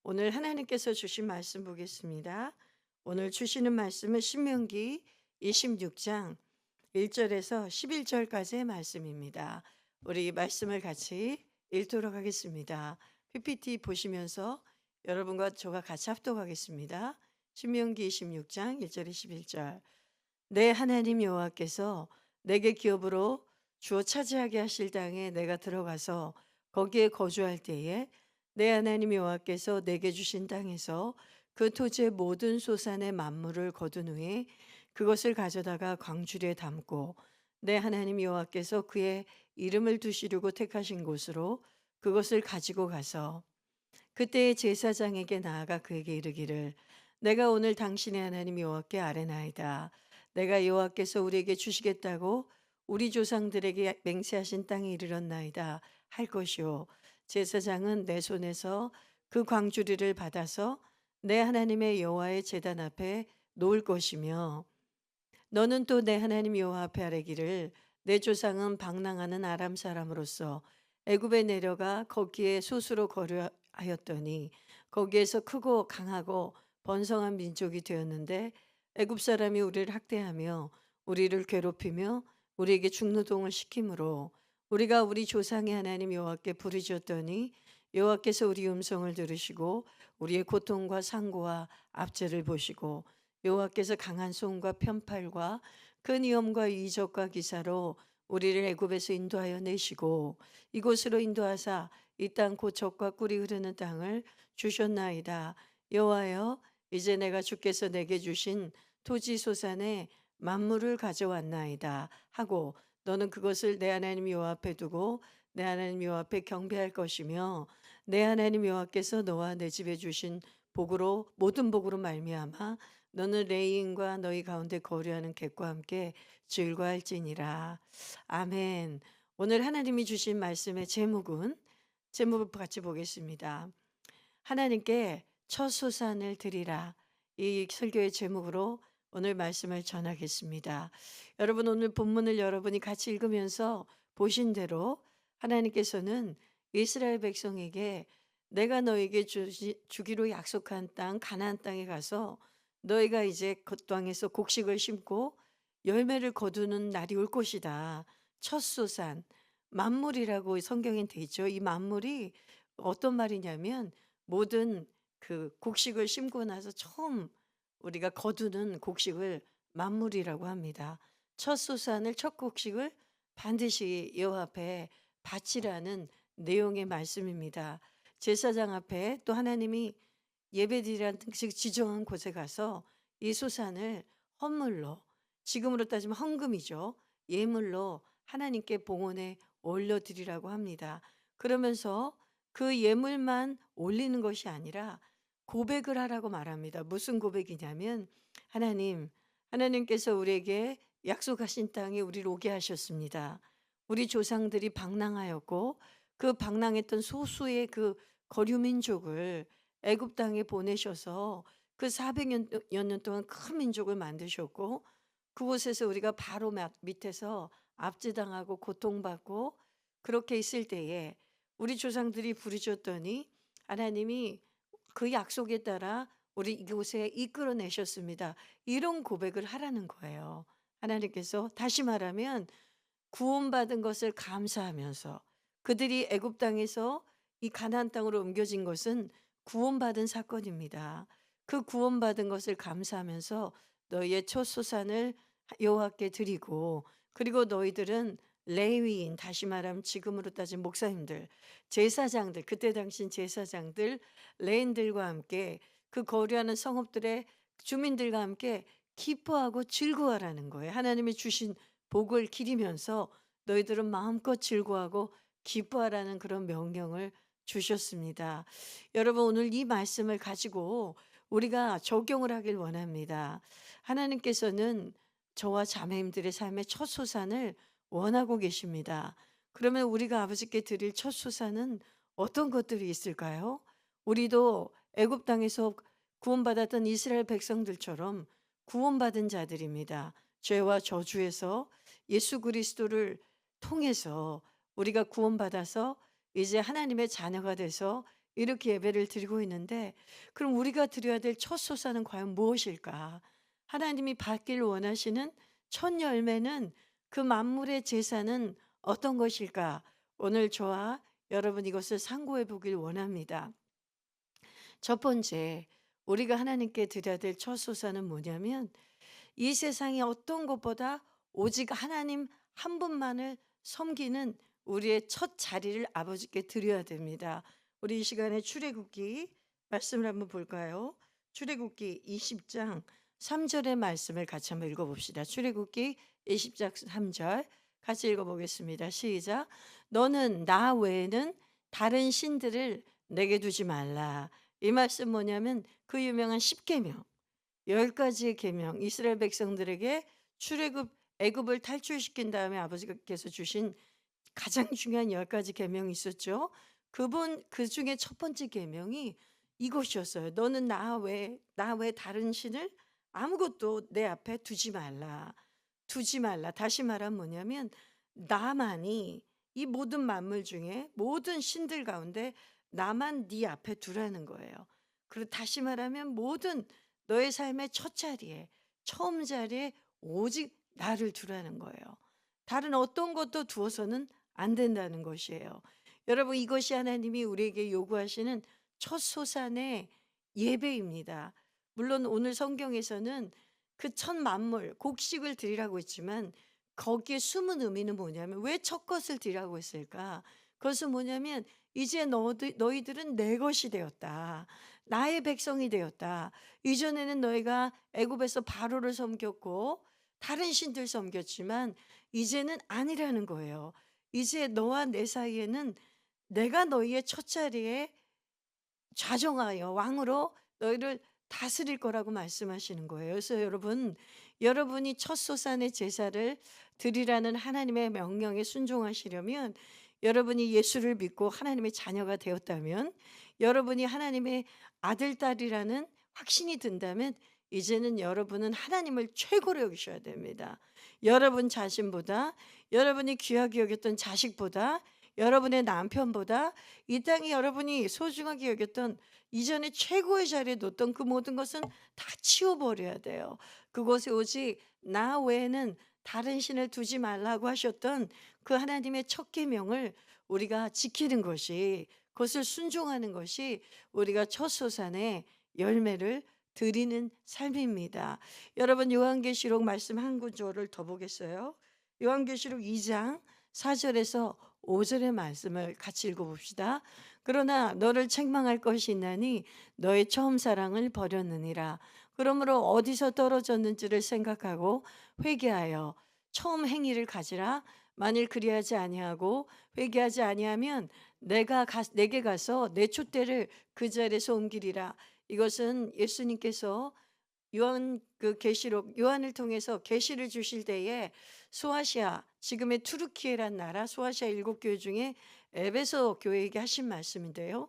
오늘 하나님께서 주신 말씀 보겠습니다. 오늘 주시는 말씀은 신명기 26장 1절에서 11절까지의 말씀입니다. 우리 이 말씀을 같이 읽도록 하겠습니다. PPT 보시면서 여러분과 저가 같이 합독하겠습니다. 신명기 26장 1절에 11절. 내 하나님 여호와께서 내게 기업으로 주어 차지하게 하실 땅에 내가 들어가서 거기에 거주할 때에 내 하나님 여호와께서 내게 주신 땅에서 그 토지의 모든 소산의 만물을 거둔 후에 그것을 가져다가 광주리에 담고 내 하나님 여호와께서 그의 이름을 두시려고 택하신 곳으로 그것을 가지고 가서 그때의 제사장에게 나아가 그에게 이르기를 내가 오늘 당신의 하나님 여호와께 아뢰나이다. 내가 여호와께서 우리에게 주시겠다고 우리 조상들에게 맹세하신 땅에 이르렀나이다 할 것이요. 제사장은 내 손에서 그 광주리를 받아서 내 하나님의 여호와의 제단 앞에 놓을 것이며 너는 또 내 하나님 여호와 앞에 아뢰기를 내 조상은 방랑하는 아람 사람으로서 애굽에 내려가 거기에 소수로 거류하였더니 거기에서 크고 강하고 번성한 민족이 되었는데 애굽 사람이 우리를 학대하며 우리를 괴롭히며 우리에게 중노동을 시키므로 우리가 우리 조상의 하나님 여호와께 부르짖었더니 여호와께서 우리 음성을 들으시고 우리의 고통과 상고와 압제를 보시고 여호와께서 강한 손과 편팔과 큰 위엄과 이적과 기사로 우리를 애굽에서 인도하여 내시고 이곳으로 인도하사 이 땅 곧 젖과 꿀이 흐르는 땅을 주셨나이다. 여호와여 이제 내가 주께서 내게 주신 토지 소산의 만물을 가져왔나이다 하고 너는 그것을 내 하나님 여호와 앞에 두고 내 하나님 여호와 앞에 경배할 것이며 내 하나님 여호와께서 너와 내 집에 주신 복으로 모든 복으로 말미암아 너는 레이인과 너희 가운데 거류하는 객과 함께 즐거할지니라. 아멘. 오늘 하나님이 주신 말씀의 제목을 같이 보겠습니다. 하나님께 첫 소산을 드리라. 이 설교의 제목으로 오늘 말씀을 전하겠습니다. 여러분 오늘 본문을 여러분이 같이 읽으면서 보신 대로 하나님께서는 이스라엘 백성에게 내가 너에게 주기로 약속한 땅 가나안 땅에 가서 너희가 이제 그 땅에서 곡식을 심고 열매를 거두는 날이 올 것이다. 첫 소산 만물이라고 성경엔 돼 있죠. 이 만물이 어떤 말이냐면 모든 그 곡식을 심고 나서 처음 우리가 거두는 곡식을 만물이라고 합니다. 첫 소산을 첫 곡식을 반드시 여호와 앞에 바치라는 내용의 말씀입니다. 제사장 앞에 또 하나님이 예배드리라는 등식 지정한 곳에 가서 이 소산을 헌물로 지금으로 따지면 헌금이죠. 예물로 하나님께 봉헌에 올려드리라고 합니다. 그러면서 그 예물만 올리는 것이 아니라 고백을 하라고 말합니다. 무슨 고백이냐면 하나님께서 우리에게 약속하신 땅에 우리를 오게 하셨습니다. 우리 조상들이 방랑하였고 그 방랑했던 소수의 그 거류 민족을 애굽 땅에 보내셔서 그 400여 년 동안 큰 민족을 만드셨고 그곳에서 우리가 바로 밑에서 압제당하고 고통받고 그렇게 있을 때에 우리 조상들이 부르짖었더니 하나님이 그 약속에 따라 우리 이곳에 이끌어내셨습니다. 이런 고백을 하라는 거예요. 하나님께서 다시 말하면 구원받은 것을 감사하면서 그들이 애굽 땅에서 이 가나안 땅으로 옮겨진 것은 구원받은 사건입니다. 그 구원받은 것을 감사하면서 너희의 첫 소산을 여호와께 드리고 그리고 너희들은 레위인 다시 말하면 지금으로 따진 목사님들, 제사장들 그때 당시 제사장들, 레인들과 함께 그 거류하는 성읍들의 주민들과 함께 기뻐하고 즐거워하라는 거예요. 하나님이 주신 복을 기리면서 너희들은 마음껏 즐거워하고 기뻐하라는 그런 명령을 주셨습니다. 여러분 오늘 이 말씀을 가지고 우리가 적용을 하길 원합니다. 하나님께서는 저와 자매님들의 삶의 첫 소산을 원하고 계십니다. 그러면 우리가 아버지께 드릴 첫 소산은 어떤 것들이 있을까요? 우리도 애굽 땅에서 구원받았던 이스라엘 백성들처럼 구원받은 자들입니다. 죄와 저주에서 예수 그리스도를 통해서 우리가 구원받아서 이제 하나님의 자녀가 돼서 이렇게 예배를 드리고 있는데 그럼 우리가 드려야 될 첫 소사는 과연 무엇일까? 하나님이 받길 원하시는 첫 열매는 그 만물의 제사는 어떤 것일까? 오늘 저와 여러분 이것을 상고해 보길 원합니다. 첫 번째, 우리가 하나님께 드려야 될 첫 소사는 뭐냐면 이 세상의 어떤 것보다 오직 하나님 한 분만을 섬기는 우리의 첫 자리를 아버지께 드려야 됩니다. 우리 이 시간에 출애굽기 말씀을 한번 볼까요? 출애굽기 20장 3절의 말씀을 같이 한번 읽어봅시다. 출애굽기 20장 3절 같이 읽어보겠습니다. 시작. 너는 나 외에는 다른 신들을 내게 두지 말라. 이 말씀 뭐냐면 그 유명한 십계명, 10가지의 계명, 이스라엘 백성들에게 출애굽 애굽을 탈출시킨 다음에 아버지께서 주신 가장 중요한 10가지 계명이 있었죠. 그중에 첫 번째 계명이 이것이었어요. 너는 나 외 다른 신을 아무것도 내 앞에 두지 말라. 두지 말라. 다시 말하면 뭐냐면 나만이 이 모든 만물 중에 모든 신들 가운데 나만 네 앞에 두라는 거예요. 그리고 다시 말하면 모든 너의 삶의 첫 자리에, 처음 자리에 오직 나를 두라는 거예요. 다른 어떤 것도 두어서는 안 된다는 것이에요. 여러분, 이것이 하나님이 우리에게 요구하시는 첫 소산의 예배입니다. 물론 오늘 성경에서는 그 첫 만물, 곡식을 드리라고 했지만 거기에 숨은 의미는 뭐냐면 왜 첫 것을 드리라고 했을까? 그것은 뭐냐면 이제 너희들은 내 것이 되었다. 나의 백성이 되었다. 이전에는 너희가 애굽에서 바로를 섬겼고 다른 신들 섬겼지만 이제는 아니라는 거예요. 이제 너와 내 사이에는 내가 너희의 첫 자리에 좌정하여 왕으로 너희를 다스릴 거라고 말씀하시는 거예요. 그래서 여러분이 첫 소산의 제사를 드리라는 하나님의 명령에 순종하시려면 여러분이 예수를 믿고 하나님의 자녀가 되었다면 여러분이 하나님의 아들, 딸이라는 확신이 든다면 이제는 여러분은 하나님을 최고로 여기셔야 됩니다. 여러분 자신보다, 여러분이 귀하게 여겼던 자식보다, 여러분의 남편보다, 이 땅에 여러분이 소중하게 여겼던 이전에 최고의 자리에 놓던 그 모든 것은 다 치워버려야 돼요. 그곳에 오직 나 외에는 다른 신을 두지 말라고 하셨던 그 하나님의 첫 계명을 우리가 지키는 것이, 그것을 순종하는 것이 우리가 첫 소산의 열매를 드리는 삶입니다. 여러분, 요한계시록 말씀 한 구절을 더 보겠어요. 요한계시록 2장 4절에서 5절의 말씀을 같이 읽어봅시다. 그러나 너를 책망할 것이 있나니 너의 처음 사랑을 버렸느니라. 그러므로 어디서 떨어졌는지를 생각하고 회개하여 처음 행위를 가지라. 만일 그리하지 아니하고 회개하지 아니하면 내게 가서 내 촛대를 그 자리에서 옮기리라. 이것은 예수님께서 요한을 통해서 계시를 주실 때에 소아시아, 지금의 투르키에란 나라 소아시아 7교회 중에 에베소 교회에게 하신 말씀인데요.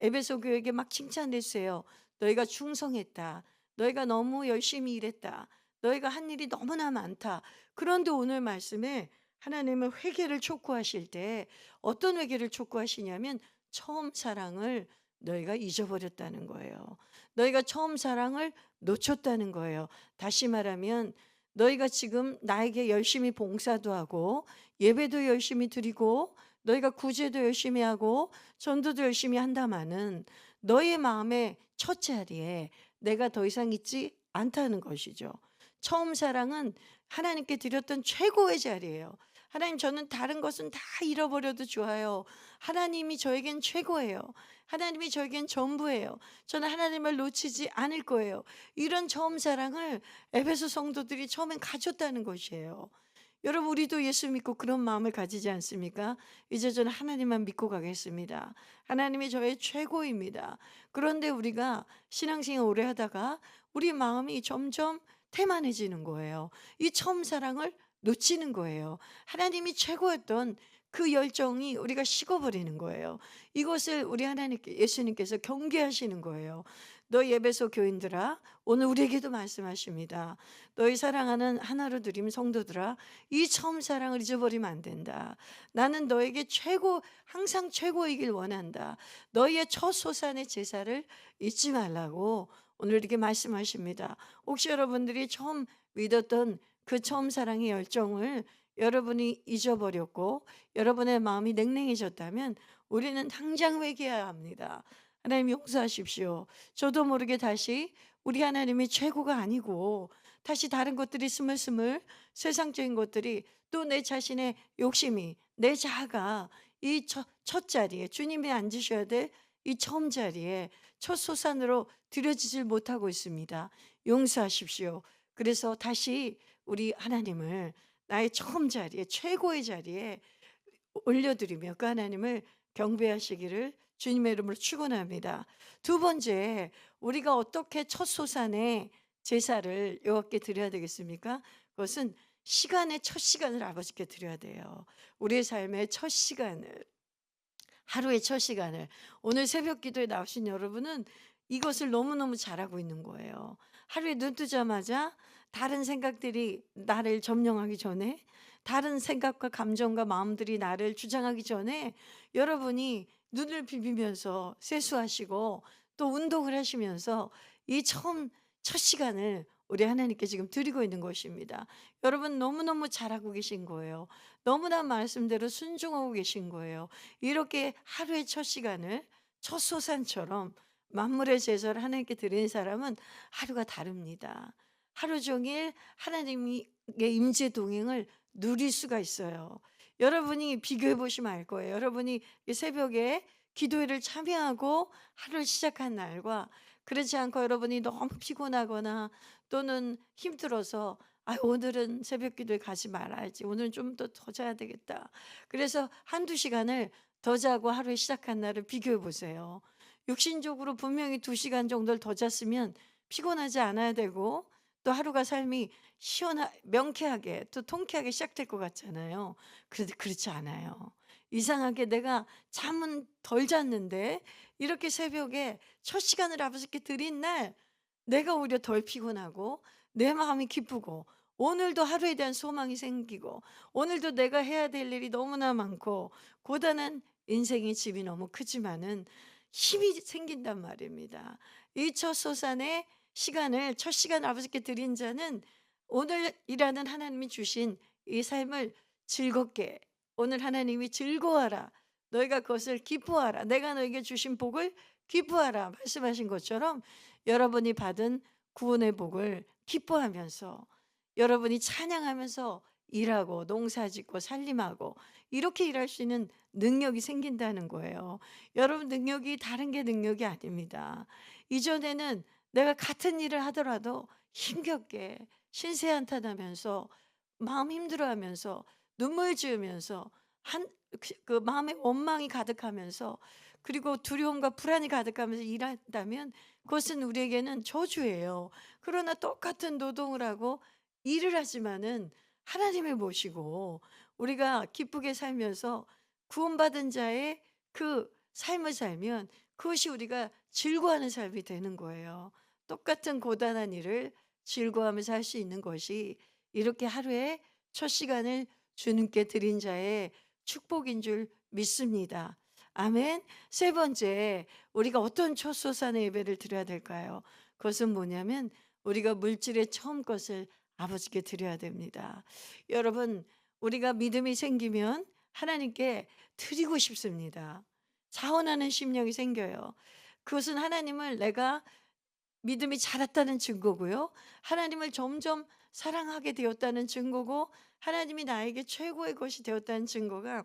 에베소 교회에게 막 칭찬했어요. 너희가 충성했다. 너희가 너무 열심히 일했다. 너희가 한 일이 너무나 많다. 그런데 오늘 말씀에 하나님은 회개를 촉구하실 때 어떤 회개를 촉구하시냐면 처음 사랑을 너희가 잊어버렸다는 거예요. 너희가 처음 사랑을 놓쳤다는 거예요. 다시 말하면 너희가 지금 나에게 열심히 봉사도 하고 예배도 열심히 드리고 너희가 구제도 열심히 하고 전도도 열심히 한다마는 너희의 마음의 첫 자리에 내가 더 이상 있지 않다는 것이죠. 처음 사랑은 하나님께 드렸던 최고의 자리예요. 하나님, 저는 다른 것은 다 잃어버려도 좋아요. 하나님이 저에겐 최고예요. 하나님이 저에겐 전부예요. 저는 하나님을 놓치지 않을 거예요. 이런 처음 사랑을 에베소 성도들이 처음엔 가졌다는 것이에요. 여러분, 우리도 예수 믿고 그런 마음을 가지지 않습니까? 이제 저는 하나님만 믿고 가겠습니다. 하나님이 저의 최고입니다. 그런데 우리가 신앙생활 오래 하다가 우리 마음이 점점 태만해지는 거예요. 이 처음 사랑을 놓치는 거예요. 하나님이 최고였던 그 열정이 우리가 식어버리는 거예요. 이것을 우리 하나님께 예수님께서 경계하시는 거예요. 너 예배소 교인들아, 오늘 우리에게도 말씀하십니다. 너희 사랑하는 하나로 드림 성도들아, 이 처음 사랑을 잊어버리면 안 된다. 나는 너에게 항상 최고이길 원한다. 너희의 첫 소산의 제사를 잊지 말라고 오늘 이렇게 말씀하십니다. 혹시 여러분들이 처음 믿었던 그 처음 사랑의 열정을 여러분이 잊어버렸고 여러분의 마음이 냉랭해졌다면 우리는 당장 회개해야 합니다. 하나님 용서하십시오. 저도 모르게 다시 우리 하나님이 최고가 아니고 다시 다른 것들이 스물스물 세상적인 것들이 또 내 자신의 욕심이 내 자아가 이 첫 자리에 주님이 앉으셔야 될 이 처음 자리에 첫 소산으로 드려지질 못하고 있습니다. 용서하십시오. 그래서 다시 우리 하나님을 나의 처음 자리에 최고의 자리에 올려드리며 그 하나님을 경배하시기를 주님의 이름으로 축원합니다. 두 번째, 우리가 어떻게 첫 소산의 제사를 여호와께 드려야 되겠습니까? 그것은 시간의 첫 시간을 아버지께 드려야 돼요. 우리의 삶의 첫 시간을, 하루의 첫 시간을. 오늘 새벽 기도에 나오신 여러분은 이것을 너무너무 잘하고 있는 거예요. 하루에 눈 뜨자마자 다른 생각들이 나를 점령하기 전에, 다른 생각과 감정과 마음들이 나를 주장하기 전에 여러분이 눈을 비비면서 세수하시고 또 운동을 하시면서 이 첫 시간을 우리 하나님께 지금 드리고 있는 것입니다. 여러분 너무너무 잘하고 계신 거예요. 너무나 말씀대로 순종하고 계신 거예요. 이렇게 하루의 첫 시간을 첫 소산처럼 만물의 제사를 하나님께 드리는 사람은 하루가 다릅니다. 하루 종일 하나님의 임재 동행을 누릴 수가 있어요. 여러분이 비교해 보시면 알 거예요. 여러분이 이 새벽에 기도회를 참여하고 하루를 시작한 날과 그렇지 않고 여러분이 너무 피곤하거나 또는 힘들어서 오늘은 새벽 기도에 가지 말아야지. 오늘은 좀 더 자야 되겠다. 그래서 한두 시간을 더 자고 하루에 시작한 날을 비교해 보세요. 육신적으로 분명히 2시간 정도를 더 잤으면 피곤하지 않아야 되고 또 하루가 삶이 명쾌하게 또 통쾌하게 시작될 것 같잖아요. 그런데 그렇지 않아요. 이상하게 내가 잠은 덜 잤는데 이렇게 새벽에 첫 시간을 아버지께 드린 날 내가 오히려 덜 피곤하고 내 마음이 기쁘고 오늘도 하루에 대한 소망이 생기고 오늘도 내가 해야 될 일이 너무나 많고 고단한 인생의 짐이 너무 크지만은 힘이 생긴단 말입니다. 이 첫 소산의 시간을 첫 시간 아버지께 드린 자는 오늘이라는 하나님이 주신 이 삶을 즐겁게 오늘 하나님이 즐거워하라. 너희가 그것을 기뻐하라. 내가 너에게 주신 복을 기뻐하라. 말씀하신 것처럼 여러분이 받은 구원의 복을 기뻐하면서 여러분이 찬양하면서 일하고 농사짓고 살림하고 이렇게 일할 수 있는 능력이 생긴다는 거예요. 여러분 능력이 다른 게 능력이 아닙니다. 이전에는 내가 같은 일을 하더라도 힘겹게 신세한탄하면서 마음 힘들어하면서 눈물 지으면서 그 마음에 원망이 가득하면서 그리고 두려움과 불안이 가득하면서 일한다면 그것은 우리에게는 저주예요. 그러나 똑같은 노동을 하고 일을 하지만은 하나님을 모시고 우리가 기쁘게 살면서 구원받은 자의 그 삶을 살면 그것이 우리가 즐거워하는 삶이 되는 거예요. 똑같은 고단한 일을 즐거워하면서 할 수 있는 것이 이렇게 하루에 첫 시간을 주님께 드린 자의 축복인 줄 믿습니다. 아멘. 세 번째, 우리가 어떤 첫 소산의 예배를 드려야 될까요? 그것은 뭐냐면 우리가 물질의 처음 것을 아버지께 드려야 됩니다. 여러분, 우리가 믿음이 생기면 하나님께 드리고 싶습니다. 자원하는 심령이 생겨요. 그것은 하나님을 내가 믿음이 자랐다는 증거고요. 하나님을 점점 사랑하게 되었다는 증거고 하나님이 나에게 최고의 것이 되었다는 증거가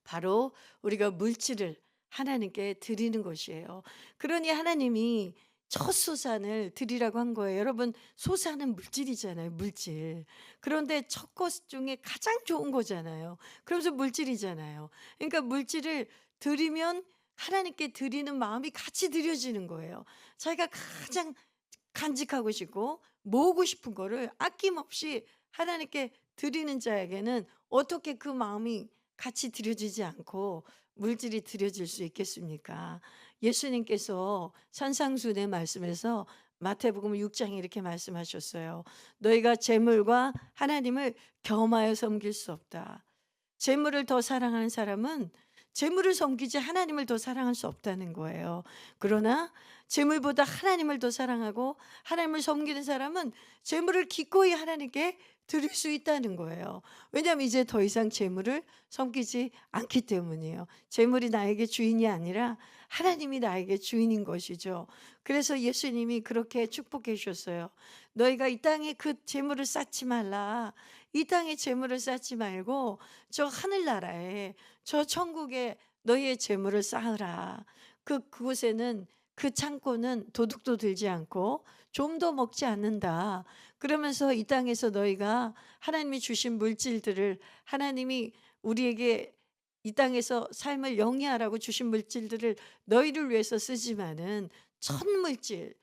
바로 우리가 물질을 하나님께 드리는 것이에요. 그러니 하나님이 첫 소산을 드리라고 한 거예요. 여러분, 소산은 물질이잖아요, 물질. 그런데 첫 것 중에 가장 좋은 거잖아요. 그러면서 물질이잖아요. 그러니까 물질을 드리면 하나님께 드리는 마음이 같이 드려지는 거예요. 자기가 가장 간직하고 싶고 모으고 싶은 거를 아낌없이 하나님께 드리는 자에게는 어떻게 그 마음이 같이 드려지지 않고 물질이 드려질 수 있겠습니까? 예수님께서 산상수훈의 말씀에서 마태복음 6장에 이렇게 말씀하셨어요. 너희가 재물과 하나님을 겸하여 섬길 수 없다. 재물을 더 사랑하는 사람은 재물을 섬기지 하나님을 더 사랑할 수 없다는 거예요. 그러나 재물보다 하나님을 더 사랑하고 하나님을 섬기는 사람은 재물을 기꺼이 하나님께 드릴 수 있다는 거예요. 왜냐하면 이제 더 이상 재물을 섬기지 않기 때문이에요. 재물이 나에게 주인이 아니라 하나님이 나에게 주인인 것이죠. 그래서 예수님이 그렇게 축복해 주셨어요. 너희가 이 땅에 그 재물을 쌓지 말라. 이 땅에 재물을 쌓지 말고 저 하늘나라에 저 천국에 너희의 재물을 쌓으라. 그곳에는 그 창고는 도둑도 들지 않고 좀도 먹지 않는다. 그러면서 이 땅에서 너희가 하나님이 주신 물질들을 하나님이 우리에게 이 땅에서 삶을 영위하라고 주신 물질들을 너희를 위해서 쓰지만은 첫 물질,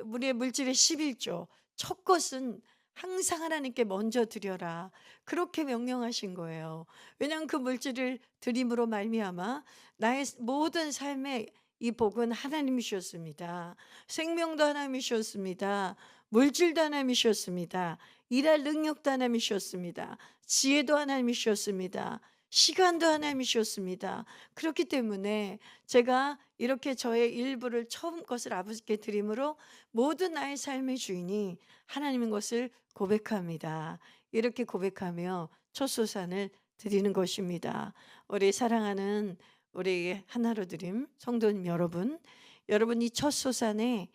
우리의 물질의 11조 첫 것은 항상 하나님께 먼저 드려라. 그렇게 명령하신 거예요. 왜냐하면 그 물질을 드림으로 말미암아 나의 모든 삶의 이 복은 하나님이 주셨습니다. 생명도 하나님이 주셨습니다. 물질도 하나님이 주셨습니다. 일할 능력도 하나님이 주셨습니다. 지혜도 하나님이 주셨습니다. 시간도 하나님이 주셨습니다. 그렇기 때문에 제가 이렇게 저의 일부를 처음 것을 아버지께 드림으로 모든 나의 삶의 주인이 하나님인 것을 고백합니다. 이렇게 고백하며 첫 소산을 드리는 것입니다. 우리 사랑하는 우리 하나로 드림 성도님 여러분, 여러분 이 첫 소산에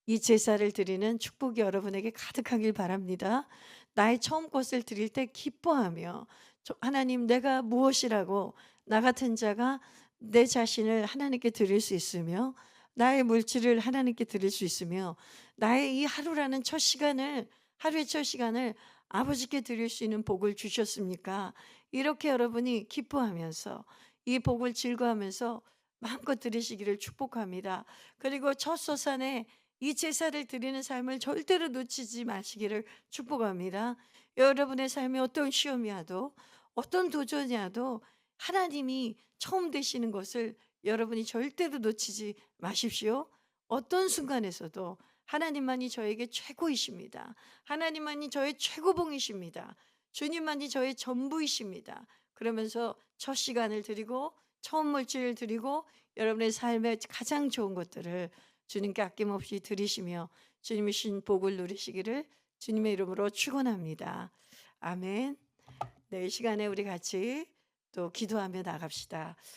이 제사를 드리는 축복이 여러분에게 가득하길 바랍니다. 나의 처음 것을 드릴 때 기뻐하며 하나님 내가 무엇이라고 나 같은 자가 내 자신을 하나님께 드릴 수 있으며 나의 물질을 하나님께 드릴 수 있으며 나의 이 하루라는 첫 시간을 하루의 첫 시간을 아버지께 드릴 수 있는 복을 주셨습니까? 이렇게 여러분이 기뻐하면서 이 복을 즐거워하면서 마음껏 드리시기를 축복합니다. 그리고 첫 소산에 이 제사를 드리는 삶을 절대로 놓치지 마시기를 축복합니다. 여러분의 삶에 어떤 시험이 와도 어떤 도전이 와도 하나님이 처음 되시는 것을 여러분이 절대로 놓치지 마십시오. 어떤 순간에서도 하나님만이 저에게 최고이십니다. 하나님만이 저의 최고봉이십니다. 주님만이 저의 전부이십니다. 그러면서 첫 시간을 드리고 처음 물질을 드리고 여러분의 삶에 가장 좋은 것들을 주님께 아낌없이 드리시며 주님의 신 복을 누리시기를 주님의 이름으로 축원합니다. 아멘. 네, 이 시간에 우리 같이 또 기도하며 나갑시다.